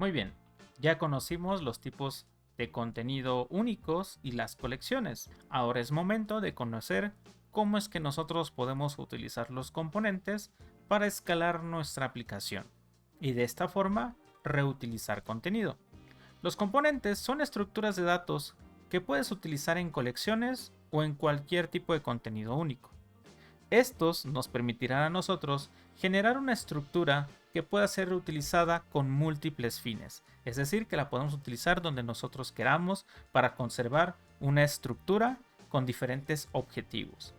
Muy bien, ya conocimos los tipos de contenido únicos y las colecciones. Ahora es momento de conocer cómo es que nosotros podemos utilizar los componentes para escalar nuestra aplicación y de esta forma reutilizar contenido. Los componentes son estructuras de datos que puedes utilizar en colecciones o en cualquier tipo de contenido único. Estos nos permitirán a nosotros generar una estructura que pueda ser reutilizada con múltiples fines, es decir, que la podemos utilizar donde nosotros queramos para conservar una estructura con diferentes objetivos.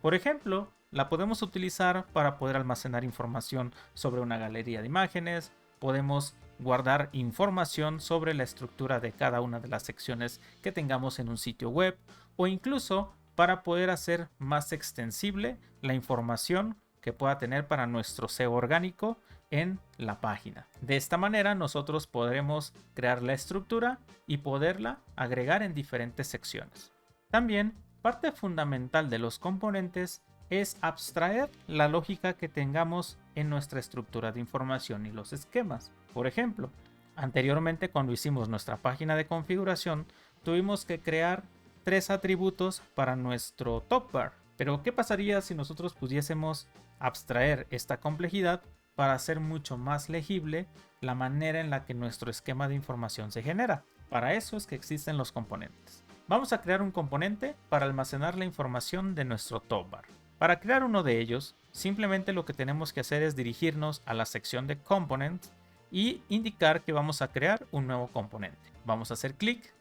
Por ejemplo, la podemos utilizar para poder almacenar información sobre una galería de imágenes, podemos guardar información sobre la estructura de cada una de las secciones que tengamos en un sitio web o incluso para poder hacer más extensible la información que pueda tener para nuestro SEO orgánico en la página. De esta manera nosotros podremos crear la estructura y poderla agregar en diferentes secciones. También parte fundamental de los componentes es abstraer la lógica que tengamos en nuestra estructura de información y los esquemas. Por ejemplo, anteriormente cuando hicimos nuestra página de configuración, tuvimos que crear 3 atributos para nuestro top bar. Pero ¿qué pasaría si nosotros pudiésemos abstraer esta complejidad para hacer mucho más legible la manera en la que nuestro esquema de información se genera? Para eso es que existen los componentes. Vamos a crear un componente para almacenar la información de nuestro top bar. Para crear uno de ellos, simplemente lo que tenemos que hacer es dirigirnos a la sección de Components y indicar que vamos a crear un nuevo componente. Vamos a hacer clic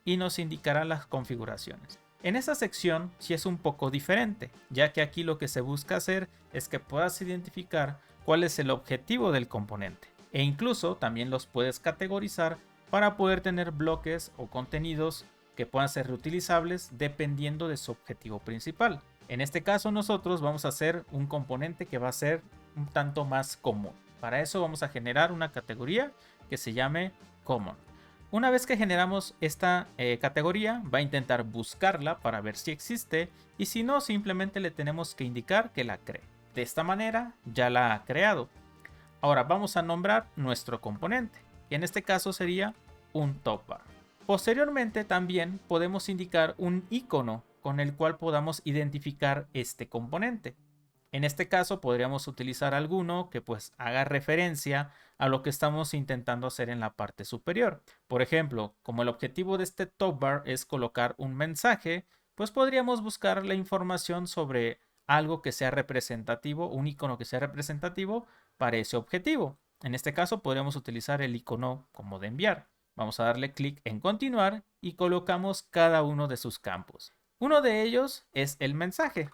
y nos indicará las configuraciones. En esta sección sí es un poco diferente, ya que aquí lo que se busca hacer es que puedas identificar cuál es el objetivo del componente e incluso también los puedes categorizar para poder tener bloques o contenidos que puedan ser reutilizables dependiendo de su objetivo principal. En este caso nosotros vamos a hacer un componente que va a ser un tanto más común. Para eso vamos a generar una categoría que se llame Common. Una vez que generamos esta categoría, va a intentar buscarla para ver si existe y si no, simplemente le tenemos que indicar que la cree. De esta manera ya la ha creado. Ahora vamos a nombrar nuestro componente, que en este caso sería un top bar. Posteriormente también podemos indicar un icono con el cual podamos identificar este componente. En este caso podríamos utilizar alguno que pues haga referencia a lo que estamos intentando hacer en la parte superior. Por ejemplo, como el objetivo de este top bar es colocar un mensaje, pues podríamos buscar la información sobre algo que sea representativo, un icono que sea representativo para ese objetivo. En este caso podríamos utilizar el icono como de enviar. Vamos a darle clic en continuar y colocamos cada uno de sus campos. Uno de ellos es el mensaje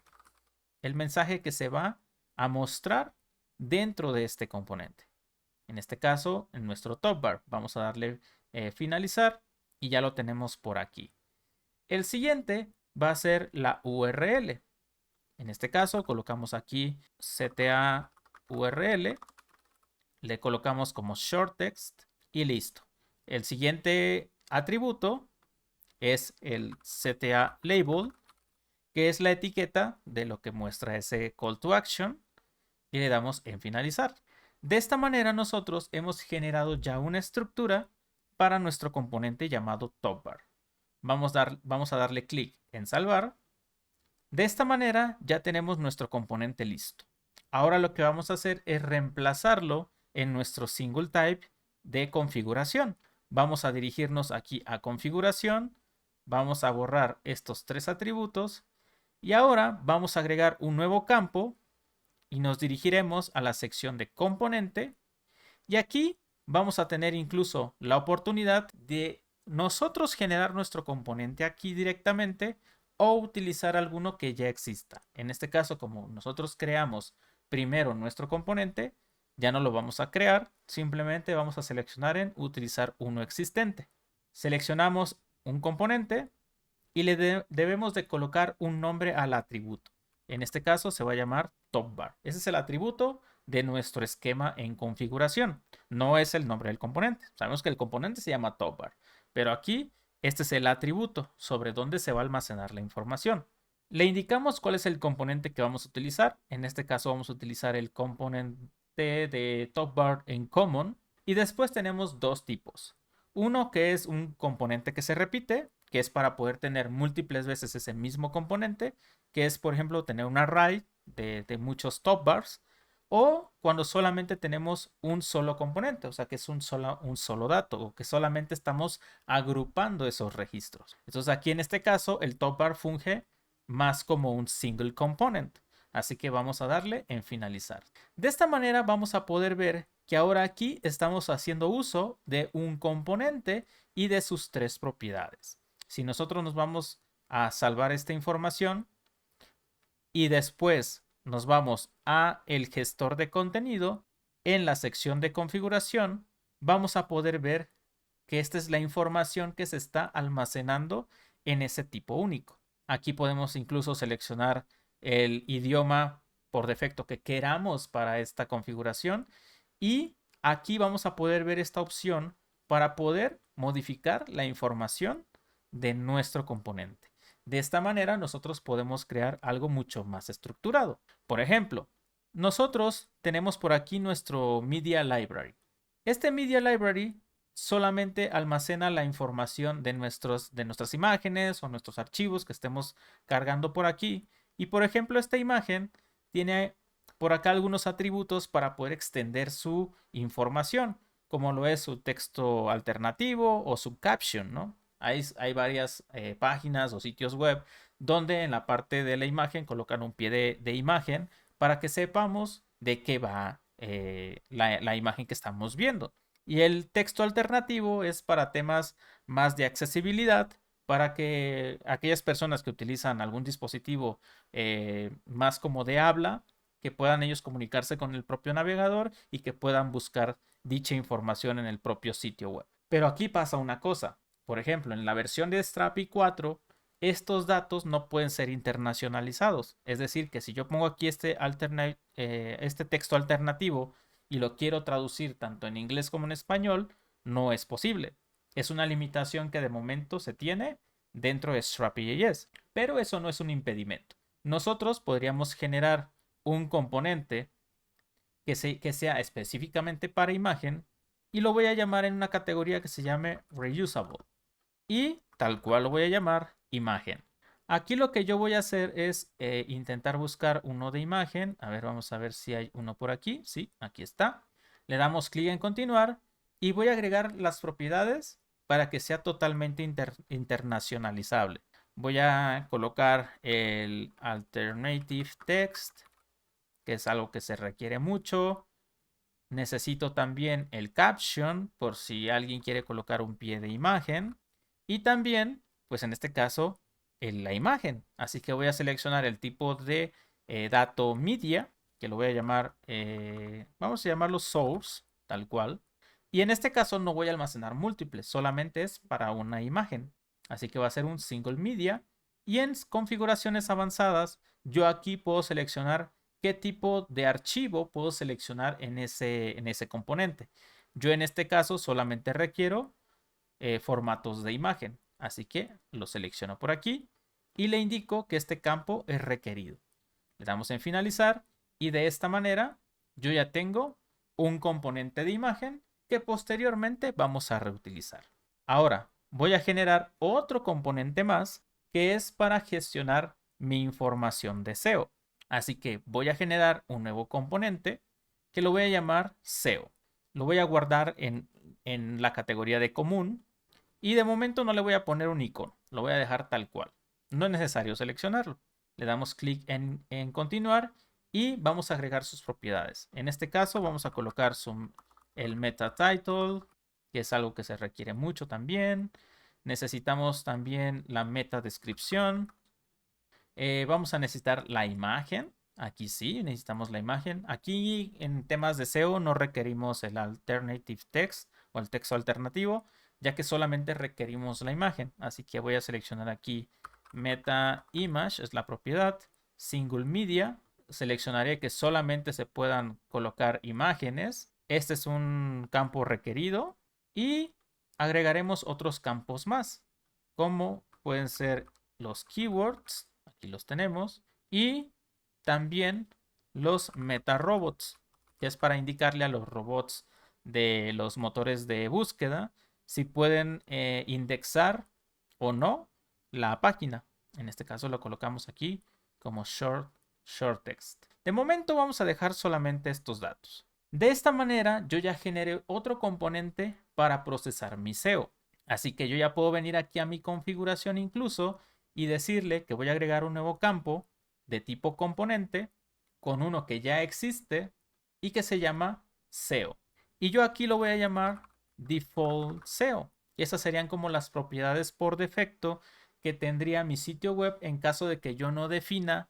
que se va a mostrar dentro de este componente. En este caso, en nuestro top bar, vamos a darle finalizar y ya lo tenemos por aquí. El siguiente va a ser la URL. En este caso, colocamos aquí CTA URL, le colocamos como short text y listo. El siguiente atributo es el CTA label, que es la etiqueta de lo que muestra ese call to action, y le damos en finalizar. De esta manera nosotros hemos generado ya una estructura para nuestro componente llamado top bar. Vamos a darle clic en salvar. De esta manera ya tenemos nuestro componente listo. Ahora lo que vamos a hacer es reemplazarlo en nuestro single type de configuración. Vamos a dirigirnos aquí a configuración. Vamos a borrar estos 3 atributos. Y ahora vamos a agregar un nuevo campo y nos dirigiremos a la sección de componente. Y aquí vamos a tener incluso la oportunidad de nosotros generar nuestro componente aquí directamente o utilizar alguno que ya exista. En este caso, como nosotros creamos primero nuestro componente, ya no lo vamos a crear, simplemente vamos a seleccionar en utilizar uno existente. Seleccionamos un componente y le debemos de colocar un nombre al atributo. En este caso se va a llamar top bar. Ese es el atributo de nuestro esquema en configuración. No es el nombre del componente. Sabemos que el componente se llama top bar, pero aquí este es el atributo sobre donde se va a almacenar la información. Le indicamos cuál es el componente que vamos a utilizar. En este caso vamos a utilizar el componente de top bar en common. Y después tenemos dos tipos. Uno que es un componente que se repite, que es para poder tener múltiples veces ese mismo componente, que es por ejemplo tener un array de muchos top bars, o cuando solamente tenemos un solo componente, o sea que es un solo dato, o que solamente estamos agrupando esos registros. Entonces aquí en este caso el top bar funge más como un single component. Así que vamos a darle en finalizar. De esta manera vamos a poder ver que ahora aquí estamos haciendo uso de un componente y de sus tres propiedades. Si nosotros nos vamos a salvar esta información y después nos vamos a el gestor de contenido, en la sección de configuración vamos a poder ver que esta es la información que se está almacenando en ese tipo único. Aquí podemos incluso seleccionar el idioma por defecto que queramos para esta configuración y aquí vamos a poder ver esta opción para poder modificar la información de nuestro componente. De esta manera nosotros podemos crear algo mucho más estructurado. Por ejemplo, nosotros tenemos por aquí nuestro Media Library. Este Media Library solamente almacena la información de nuestras imágenes o nuestros archivos que estemos cargando por aquí. Y por ejemplo, esta imagen tiene por acá algunos atributos para poder extender su información, como lo es su texto alternativo o su caption, ¿no? Hay varias páginas o sitios web donde en la parte de la imagen colocan un pie de imagen para que sepamos de qué va la imagen que estamos viendo. Y el texto alternativo es para temas más de accesibilidad, para que aquellas personas que utilizan algún dispositivo más como de habla, que puedan ellos comunicarse con el propio navegador y que puedan buscar dicha información en el propio sitio web. Pero aquí pasa una cosa. Por ejemplo, en la versión de Strapi 4, estos datos no pueden ser internacionalizados. Es decir, que si yo pongo aquí este texto alternativo y lo quiero traducir tanto en inglés como en español, no es posible. Es una limitación que de momento se tiene dentro de Strapi.js, pero eso no es un impedimento. Nosotros podríamos generar un componente que sea específicamente para imagen y lo voy a llamar en una categoría que se llame reusable y tal cual lo voy a llamar imagen. Aquí lo que yo voy a hacer es intentar buscar uno de imagen. A ver, vamos a ver si hay uno por aquí. Sí, aquí está. Le damos clic en continuar y voy a agregar las propiedades para que sea totalmente internacionalizable. Voy a colocar el alternative text, que es algo que se requiere mucho. Necesito también el caption por si alguien quiere colocar un pie de imagen. Y también, pues en este caso, la imagen. Así que voy a seleccionar el tipo de dato media, que lo voy a llamar, vamos a llamarlo source, tal cual. Y en este caso no voy a almacenar múltiples, solamente es para una imagen. Así que va a ser un single media. Y en configuraciones avanzadas, yo aquí puedo seleccionar qué tipo de archivo puedo seleccionar en ese componente. Yo en este caso solamente requiero formatos de imagen, así que lo selecciono por aquí y le indico que este campo es requerido. Le damos en finalizar y de esta manera yo ya tengo un componente de imagen que posteriormente vamos a reutilizar. Ahora voy a generar otro componente más que es para gestionar mi información de SEO. Así que voy a generar un nuevo componente que lo voy a llamar SEO. Lo voy a guardar en la categoría de común y de momento no le voy a poner un icono, lo voy a dejar tal cual. No es necesario seleccionarlo. Le damos clic en continuar y vamos a agregar sus propiedades. En este caso vamos a colocar el meta title, que es algo que se requiere mucho también. Necesitamos también la meta descripción. Vamos a necesitar la imagen. Aquí sí, necesitamos la imagen. Aquí en temas de SEO no requerimos el alternative text o el texto alternativo, ya que solamente requerimos la imagen. Así que voy a seleccionar aquí meta image, es la propiedad. Single media, seleccionaré que solamente se puedan colocar imágenes. Este es un campo requerido y agregaremos otros campos más, como pueden ser los keywords, aquí los tenemos, y también los meta robots, que es para indicarle a los robots de los motores de búsqueda si pueden indexar o no la página. En este caso lo colocamos aquí como short text. De momento vamos a dejar solamente estos datos. De esta manera yo ya generé otro componente para procesar mi SEO. Así que yo ya puedo venir aquí a mi configuración incluso y decirle que voy a agregar un nuevo campo de tipo componente con uno que ya existe y que se llama SEO. Y yo aquí lo voy a llamar default SEO. Y esas serían como las propiedades por defecto que tendría mi sitio web en caso de que yo no defina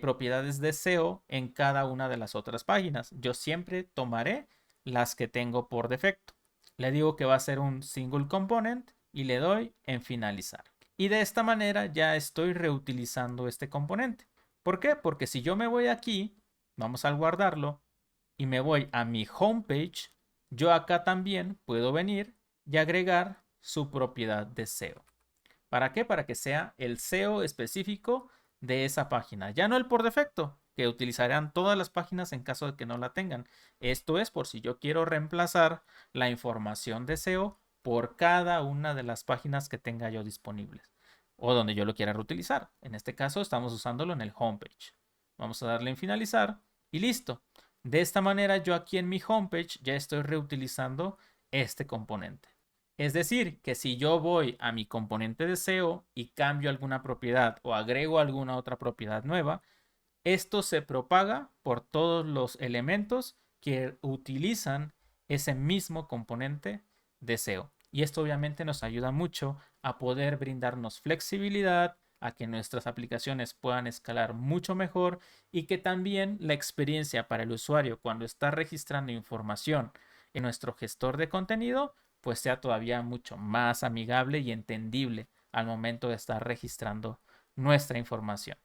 propiedades de SEO en cada una de las otras páginas. Yo siempre tomaré las que tengo por defecto. Le digo que va a ser un single component y le doy en finalizar. Y de esta manera ya estoy reutilizando este componente. ¿Por qué? Porque si yo me voy aquí, vamos a guardarlo, y me voy a mi homepage, yo acá también puedo venir y agregar su propiedad de SEO. ¿Para qué? Para que sea el SEO específico de esa página. Ya no el por defecto, que utilizarán todas las páginas en caso de que no la tengan. Esto es por si yo quiero reemplazar la información de SEO por cada una de las páginas que tenga yo disponibles o donde yo lo quiera reutilizar. En este caso estamos usándolo en el homepage. Vamos a darle en finalizar y listo. De esta manera yo aquí en mi homepage ya estoy reutilizando este componente. Es decir, que si yo voy a mi componente de SEO y cambio alguna propiedad o agrego alguna otra propiedad nueva, esto se propaga por todos los elementos que utilizan ese mismo componente de SEO. Y esto obviamente nos ayuda mucho a poder brindarnos flexibilidad, a que nuestras aplicaciones puedan escalar mucho mejor y que también la experiencia para el usuario cuando está registrando información en nuestro gestor de contenido pues sea todavía mucho más amigable y entendible al momento de estar registrando nuestra información.